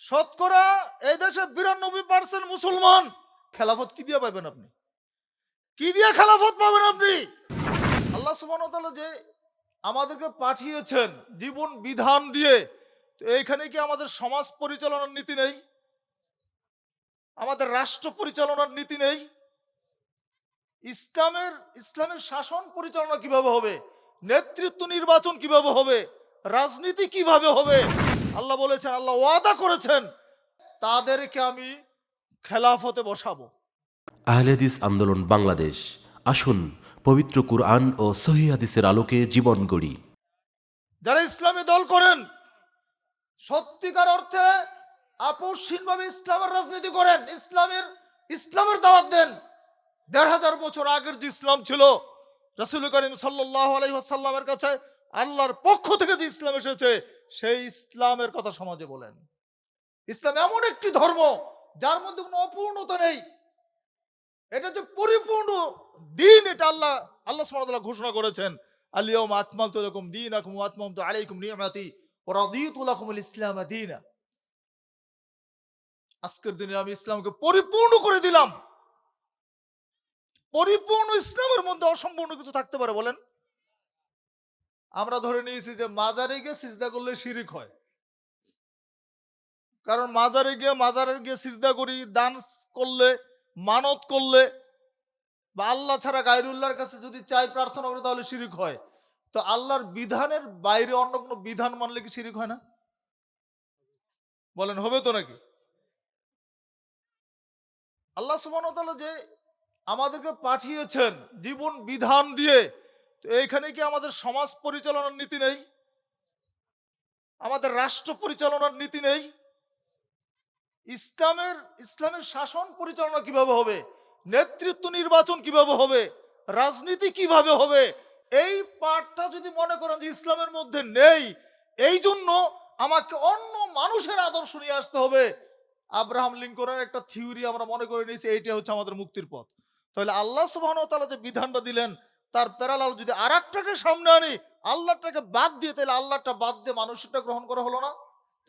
শতকরা এই দেশে 92% মুসলমান। খেলাফত কি দিয়ে পাবেন আপনি? কি দিয়ে খেলাফত পাবেন আপনি? আল্লাহ সুবহানাহু ওয়া তাআলা যে আমাদেরকে পাঠিয়েছেন জীবন বিধান দিয়ে, তো এইখানে কি আমাদের সমাজ পরিচালনার নীতি নেই? আমাদের রাষ্ট্র পরিচালনার নীতি নেই? ইসলামের শাসন পরিচালনা কিভাবে হবে? নেতৃত্ব নির্বাচন কিভাবে হবে? রাজনীতি কিভাবে হবে? আল্লাহ বলেছেন, আল্লাহ ওয়াদা করেছেন, তাদেরকে আমি খেলাফতে বসাবো। আহলে হাদিস আন্দোলন বাংলাদেশ, আসুন পবিত্র কুরআন ও সহিহ হাদিসের আলোকে জীবন গড়ি। যারা ইসলামী দল করেন, সত্যিকার অর্থে আপসহীনভাবে ইসলামের রাজনীতি করেন, ইসলামের দাওয়াত দেন। ১৫০০ বছর আগের যে ইসলাম ছিল, রাসূল করিম সাল্লাল্লাহু আলাইহি ওয়াসাল্লামের কাছে আল্লাহর পক্ষ থেকে যে ইসলাম এসেছে, সেই ইসলামের কথা সমাজে বলেন। ইসলাম এমন একটি ধর্ম যার মধ্যে কোনো অপূর্ণতা নেই। এটা যে পরিপূর্ণ দিন, এটা আল্লাহ সুবহানাহু ওয়া তাআলা ঘোষণা করেছেন, আল-ইয়াওমা আকমালতু লাকুম দীনাকুম ওয়া আতমামতু আলাইকুম নি'মাতি ওয়া রাদিতু লাকুমুল ইসলাম দীনা। আজকের দিনে আমি ইসলামকে পরিপূর্ণ করে দিলাম। পরিপূর্ণ ইসলামের মধ্যে অসম্পূর্ণ কিছু থাকতে পারে বলেন? আমরা ধরে নিয়েছি যে মাজারে গিয়ে সিজদা করলে শিরিক হয়। কারণ মাজারে গিয়ে সিজদা করি, দান করলে, মানত করলে বা আল্লাহ ছাড়া গায়রুল্লাহর কাছে যদি চাই, প্রার্থনা করি, তাহলে শিরিক হয়। তো আল্লাহর বিধানের বাইরে অন্য কোনো বিধান মানলে কি শিরিক হয় না? বলেন, হবে তো নাকি? আল্লাহ সুবহানাহু ওয়া তাআলা যে আমাদেরকে পাঠিয়েছেন জীবন বিধান দিয়ে, তো এইখানে কি আমাদের সমাজ পরিচালনার নীতি নেই? আমাদের রাষ্ট্র পরিচালনার নীতি নেই? ইসলামের শাসন পরিচালনা কিভাবে হবে? নেতৃত্ব নির্বাচন কিভাবে হবে? রাজনীতি কিভাবে হবে? এই পাঠটা যদি মনে করেন যে ইসলামের মধ্যে নেই, এই জন্য আমাকে অন্য মানুষের আদর্শ নিয়ে আসতে হবে, আব্রাহাম লিঙ্কনের একটা থিওরি আমরা মনে করে নিয়েছি এইটা হচ্ছে আমাদের মুক্তির পথ। তাহলে আল্লাহ সুবহানাহু ওয়া তাআলা যে বিধানটা দিলেন, তার প্যারালাল যদি আরেকটাকে সামনে আনি, আল্লাহটাকে বাদ দিয়ে, তাহলে আল্লাহটা বাদ দিয়ে মানুষটা গ্রহণ করা হলো না?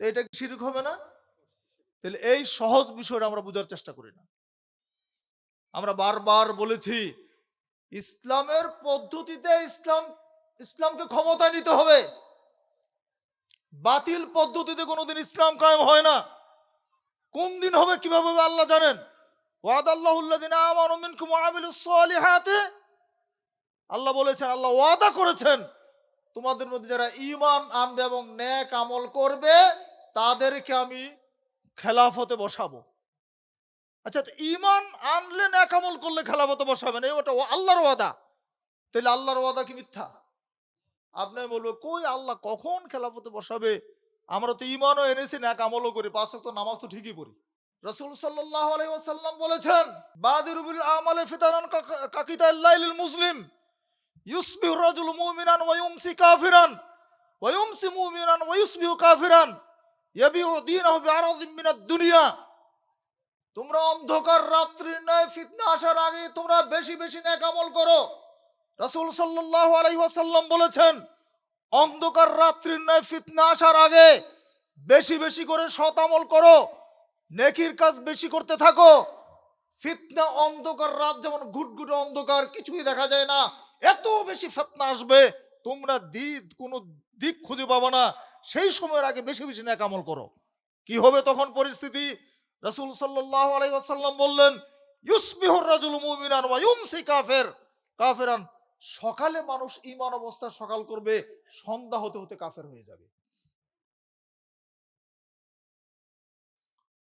তো এটা কি শিরক হবে না? তাহলে এই সহজ বিষয়টা আমরা বোঝার চেষ্টা করি না। আমরা বারবার বলেছি, ইসলামের পদ্ধতিতে ইসলামকে ক্ষমতায় নিতে হবে। বাতিল পদ্ধতিতে কোনোদিন ইসলাম কায়েম হয় না। কোন দিন হবে, কিভাবে হবে আল্লাহ জানেন। ওয়াদাল্লাহুল্লাযিনা আমানু মিনকুম ওয়া আমিলুস সালিহাতি, আল্লাহ বলেছেন, আল্লাহ ওয়াদা করেছেন, তোমাদের মধ্যে যারা ঈমান আনবে এবং নেক আমল করবে, তাদেরকে আমি খেলাফতে বসাবো। আচ্ছা, তো ঈমান আনলে নেক আমল করলে খেলাফতে বসাবেন, এই ওটা আল্লাহর ওয়াদা। তাহলে আল্লাহর ওয়াদা কি মিথ্যা? আপনি বলবে, কই আল্লাহ কখন খেলাফতে বসাবে? আমরা তো ঈমানও এনেছি, নেক আমলও করি, ৫ ওয়াক্ত নামাজ তো ঠিকই পড়ি। রাসূল সাল্লাল্লাহু আলাইহি ওয়াসাল্লাম বলেছেন, বাদিরু বিল আমালি ফিতানান কাকিতাল লাইলিল মুসলিম, ইউসবিহু রাজুলু মুমিনান ওয়া ইউমসি কাফিরান ওয়া ইউমসি মুমিনান ওয়া ইউসবিহু কাফিরান ইয়াবিউ দীনাহু বিআরাদিন মিনাদ দুনিয়া। তোমরা অন্ধকার রাত্রির ন্যায় ফিতনা আসার আগে তোমরা বেশি বেশি নেক আমল করো। রাসূল সাল্লাল্লাহু আলাইহি ওয়াসাল্লাম বলেছেন, অন্ধকার রাত্রির ন্যায় ফিতনা আসার আগে বেশি বেশি করে সৎ আমল করো, নেকির কাজ বেশি করতে থাকো। ফিতনা, অন্ধকার রাত যেমন ঘুটঘুটে অন্ধকার, কিছুই দেখা যায় না, এত বেশি ফিতনা আসবে, তোমরা কোনো দিক খুঁজে পাবে না। সেই সময়ের আগে বেশি বেশি নেক আমল করো। কি হবে তখন পরিস্থিতি? রাসূল সাল্লাল্লাহু আলাইহি ওয়াসাল্লাম বললেন, ইউসবিহুর রাজুলু মুমিনান ওয়া ইউমসি কাফিরান। সকালে মানুষ ঈমান অবস্থায় সকাল করবে, সন্ধ্যা হতে হতে কাফের হয়ে যাবে।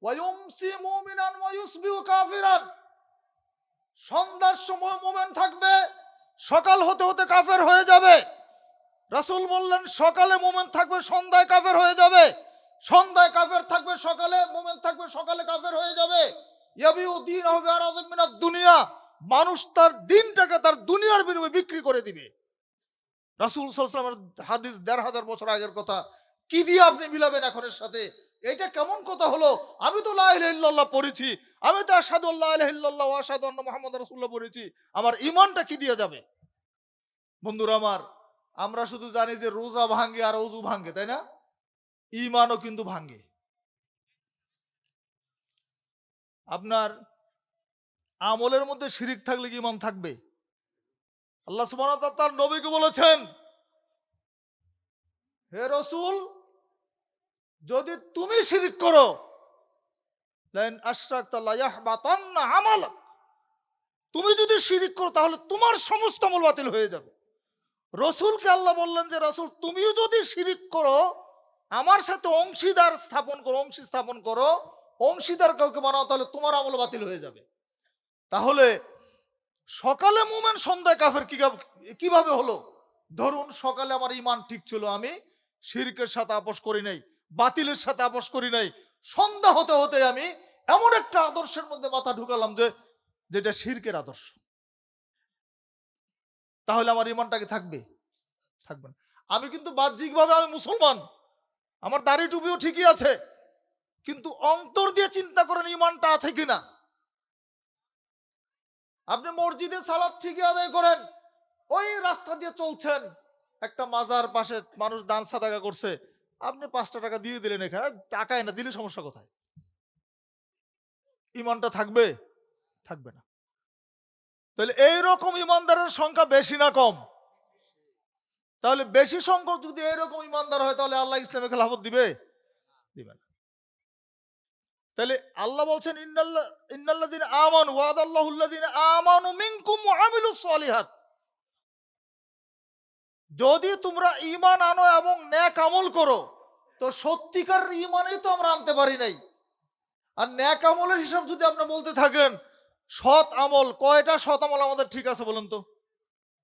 ওয়া ইউমসি মুমিনান ওয়া ইউসবিহু কাফিরান। সন্ধ্যার সময় মুমিন থাকবে, সকাল হতে হতে কাফের হয়ে যাবে। রাসূল বললেন, সকালে মুমিন থাকবে, সন্ধ্যায় কাফের হয়ে যাবে। সন্ধ্যায় কাফের থাকবে, সকালে মুমিন থাকবে, সকালে কাফের হয়ে যাবে। ইয়াবিউ দীনাহু বিআরাদিন মিনাদ দুনিয়া। মানুষ তার দিনটাকে তার দুনিয়ার বিনিময়ে বিক্রি করে দিবে। রাসূল সাল্লাল্লাহু আলাইহি ওয়াসাল্লামের হাদিস, ১৫০০ বছর আগের কথা। কি দিয়ে আপনি মিলাবেন এখনের সাথে? এটা কেমন কথা হলো? আমি তো লা ইলাহা ইল্লাল্লাহ পড়েছি, আমি তো আশহাদু আল্লা ইলাহা ইল্লাল্লাহ ওয়া আশহাদু আন্না মুহাম্মাদার রাসূলুল্লাহ পড়েছি, আমার ঈমানটা কি দিয়ে যাবে? বন্ধুরা আমার, আমরা শুধু জানি যে রোজা ভাঙ্গে আর ওযু ভাঙ্গে, তাই না? ঈমানও কিন্তু ভাঙ্গে। আপনার আমলের মধ্যে শিরিক থাকলে কি ইমান থাকবে? আল্লাহ সুবহানাহু ওয়া তাআলা তার নবীকে বলেছেন, হে রাসূল, যদি তুমি শিরিক করো, লাইন আশরাকতা লা ইয়াহবাতান্না আমালাক, তুমি যদি শিরিক করো তাহলে তোমার সমস্ত আমল বাতিল হয়ে যাবে। রসুলকে আল্লাহ বললেন যে রাসূল, তুমিও যদি শিরিক করো, আমার সাথে অংশীদার স্থাপন করো, অংশী স্থাপন করো, অংশীদার কাউকে বানাও, তাহলে তোমার আমল বাতিল হয়ে যাবে। তাহলে সকালে মুমিন সন্ধ্যায় কাফের কিভাবে হলো? ধরুন সকালে আমার ঈমান ঠিক ছিল, আমি শিরকের সাথে আপোষ করি নাই, বাতিলের সাথে আপোষ করি নাই, সন্ধ্যা হতে হতে আমি এমন একটা আদর্শের মধ্যে মাথা ঢুকালাম যেটা শিরকের আদর্শ, তাহলে আমার ঈমানটা কি থাকবে? থাকবে না। আমি কিন্তু বাহ্যিকভাবে আমি মুসলমান, আমার দাড়ি টুপিও ঠিকই আছে, কিন্তু অন্তর দিয়ে চিন্তা করেন ঈমানটা আছে কিনা। আপনি মসজিদে সালাত ঠিকই আদায় করেন, ওই রাস্তা দিয়ে চলছেন, একটা মাজার পাশে মানুষ দান সাদাকা করছে, আপনি 5টা টাকা দিয়ে দিলেন, এখানে টাকায় না দিলে সমস্যা কোথায়? ঈমানটা থাকবে? থাকবে না। তাহলে এইরকম ঈমানদারের সংখ্যা বেশি না কম? তাহলে বেশি সংখ্যক যদি এইরকম ঈমানদার হয়, তাহলে আল্লাহ ইসলামে খেলাফত দিবে? দিবে না। তাহলে আল্লাহ বলছেন, ইন্নাল্লাযীনা আমানু ওয়াদাল্লাহুল্লাযীনা আমানু মিনকুম ওয়া আমিলুস সলিহাত, যদি তোমরা ঈমান আনো এবং নেক আমল করো, তো সত্যিকার ঈমানই তো আমরা আনতে পারি নাই। আর নেক আমলের হিসাব যদি আপনি বলতে থাকেন, সৎ আমল কয়টা সৎ আমল আমাদের ঠিক আছে বলেন তো?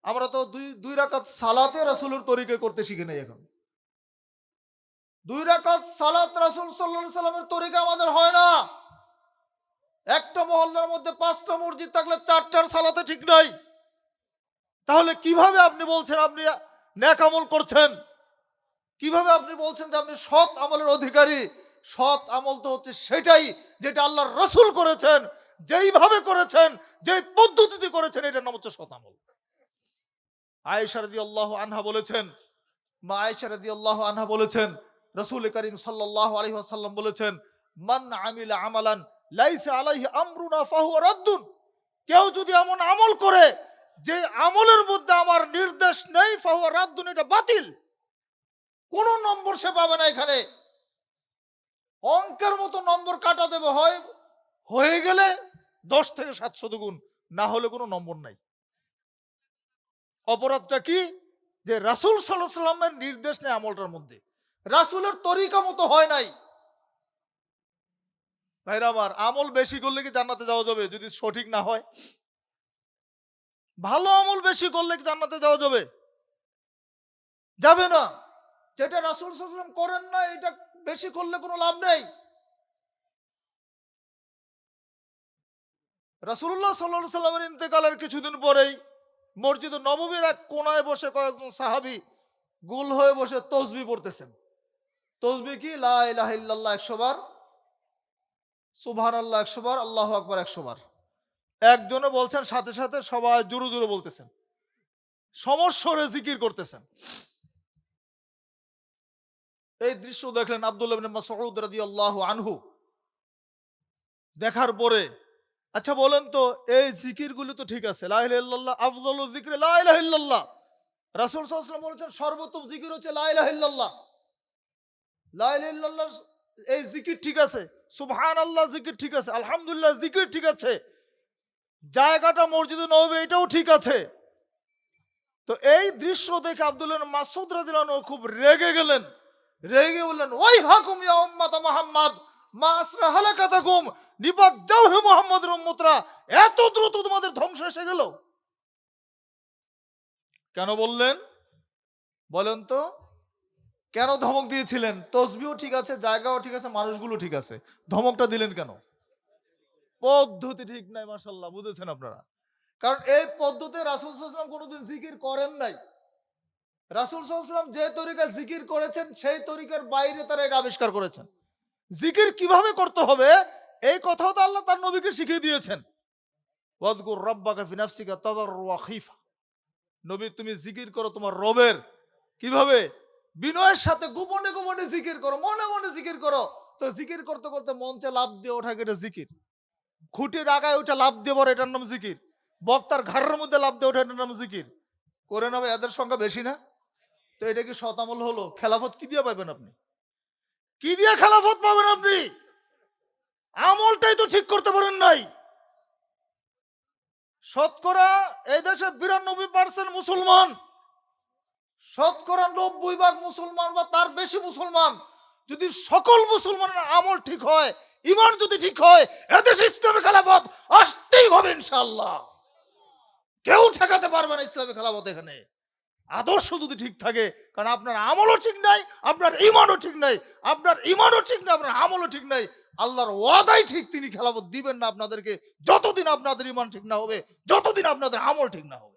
আমরা তো দুই রাকাত সালাতে রাসূলের তরিকে করতে শিখি নাই এখন। 2 রাকাত সালাত রাসূল সাল্লাল্লাহু আলাইহি সাল্লামের তরিকা আমাদের হয় না। একটা মহল্লার মধ্যে 5টা মসজিদ থাকলে 4টার সালাতে ঠিক নাই। তাহলে কিভাবে আপনি বলছেন আপনি নেক আমল করছেন? কিভাবে আপনি বলছেন যে আপনি সৎ আমলের অধিকারী? সৎ আমল তো হচ্ছে সেটাই যেটা আল্লাহর রাসূল করেছেন, যেইভাবে করেছেন, যেই পদ্ধতিতে করেছেন, এটার নাম হচ্ছে সৎ আমল। আয়েশা রাদিয়াল্লাহু আনহা বলেছেন, মা আয়েশা রাদিয়াল্লাহু আনহা বলেছেন, রাসূল করিম সাল্লাল্লাহু আলাইহি ওয়াসাল্লাম বলেছেন, মান আমিলা আমালান লাইসা আলাইহি আমরুনা ফাহুয়া রাদ্দুন, কেউ যদি এমন আমল করে যে আমলের মধ্যে আমার নির্দেশ নেই, ফাহুয়া রাদ্দুন, এটা বাতিল, কোন নম্বর সে পাবে না। এখানে অঙ্কের মতো নম্বর কাটা যাবে, হয় হয়ে গেলে 10 থেকে 700 গুণ, না হলে কোনো নম্বর নাই। অপরাধটা কি? যে রাসূল সাল্লাল্লাহু আলাইহি সাল্লামের নির্দেশ নেই আমলটার মধ্যে, রাসূলের তরিকা মতো হয় নাই। ভাইরা আমার, আমল বেশি করলে কি জান্নাতে যাওয়া যাবে যদি সঠিক না হয়? ভালো আমল বেশি করলে কি জান্নাতে যাওয়া যাবে? যাবে না। যেটা রাসূল সাল্লাল্লাহু আলাইহি ওয়াসাল্লাম করেন না, এটা বেশি করলে কোনো লাভ নেই। রাসূলুল্লাহ সাল্লাল্লাহু আলাইহি সাল্লামের ইন্তেকালের কিছুদিন পরেই মসজিদে নববীর এক কোনায় বসে কয়েকজন সাহাবী গোল হয়ে বসে তাসবিহ পড়তেছেন। তাসবিহ কি? লা ইলাহা ইল্লাল্লাহ 100 বার, সুবহানাল্লাহ 100 বার, আল্লাহু আকবার 100 বার। একজনে বলছেন, সাথে সাথে সবাই জোরে জোরে বলতেছেন, সমস্বরে জিকির করতেছেন। এই দৃশ্য দেখলেন আব্দুল্লাহ ইবনে মাসউদ রাদিয়াল্লাহু আনহু। দেখার পরে, আচ্ছা বলেন তো, এই জিকিরগুলো তো ঠিক আছে, লা ইলাহা ইল্লাল্লাহ আফদালুয যিকরি লা ইলাহা ইল্লাল্লাহ, রাসূল সাল্লাল্লাহু আলাইহি ওয়াসাল্লাম বলেছেন সর্বোত্তম জিকির হচ্ছে লা ইলাহা ইল্লাল্লাহ। লা ইলাহা ইল্লাল্লাহ এই জিকির ঠিক আছে, সুবহানাল্লাহ জিকির ঠিক আছে, আলহামদুলিল্লাহ জিকির ঠিক আছে, জায়গাটা মসজিদে নববী এটাও ঠিক আছে। তো এই দৃশ্য দেখে আব্দুল্লাহ ইবনে মাসউদ রাদিয়াল্লাহু আনহু খুব রেগে গেলেন। রেগে বললেন, ওই হাকুম ইয়া উম্মাত মুহাম্মদ মা আসরা হালাকাতাকুম, নিপাত যাও হে মুহাম্মদের উম্মতরা, এত দ্রুত তোমাদের ধ্বংস এসে গেল। কেন বললেন বলেন তো? কেন ধমক দিয়েছিলেন? তসবিহও ঠিক আছে, জায়গাও ঠিক আছে, মানুষগুলো ঠিক আছে, ধমকটা দিলেন কেন? পদ্ধতি ঠিক নাই। মাশাআল্লাহ, বুঝেছেন আপনারা? কারণ এই পদ্ধতি রাসূল সাল্লাল্লাহু আলাইহি ওয়াসাল্লাম কোনোদিন জিকির করেন নাই। রাসূল সাল্লাল্লাহু আলাইহি ওয়াসাল্লাম যে তরিকা জিকির করেছেন, সেই তরিকার বাইরে তারা এটা আবিষ্কার করেছেন। জিকির কিভাবে করতে হবে এই কথাও তো আল্লাহ তার নবীকে শিখিয়ে দিয়েছেন। ওয়াযকুর রাব্বাকা ফি নাফসিকা তাদাররুআ ওয়া খীফা, নবী তুমি জিকির করো তোমার রবের কিভাবে? বিনয়ের সাথে, গোপনে গোপনে জিকির করো, মনে মনে জিকির করো। তো জিকির করতে করতে মঞ্চে লাফ দিয়ে ওঠা, এটা জিকির? খুঁটির আগায় ওইটা লাভ দিয়ে পড়ে, এটার নাম জিকির। বক্তার ঘাড়ের মধ্যে লাভ দিয়ে ওঠে, এটার নাম জিকির। করে নেবে, এদের সংখ্যা বেশি না? তো এটা কি শতামল হলো? খেলাফত কি দিয়ে পাবেন আপনি? কি দিয়ে খেলাফত পাবেন আপনি? আমলটাই তো ঠিক করতে পারেন নাই। শতকরা এই দেশে 92% মুসলমান, শতকরা 90% মুসলমান বা তার বেশি মুসলমান। যদি সকল মুসলমানের আমল ঠিক হয়, ইমান যদি ঠিক হয়, এদেশে ইসলামী খেলাফত আসতেই হবে ইনশাআল্লাহ। কেউ ঠেকাতে পারবে না ইসলামী খেলাফত এখানে। আদর্শ যদি ঠিক থাকে, কারণ আপনার আমলও ঠিক নাই, আপনার ইমানও ঠিক নাই, আপনার ইমানও ঠিক নাই, আপনার আমলও ঠিক নাই। আল্লাহর ওয়াদাই ঠিক, তিনি খেলাফত দিবেন না আপনাদেরকে যতদিন আপনাদের ইমান ঠিক না হবে, যতদিন আপনাদের আমল ঠিক না হবে।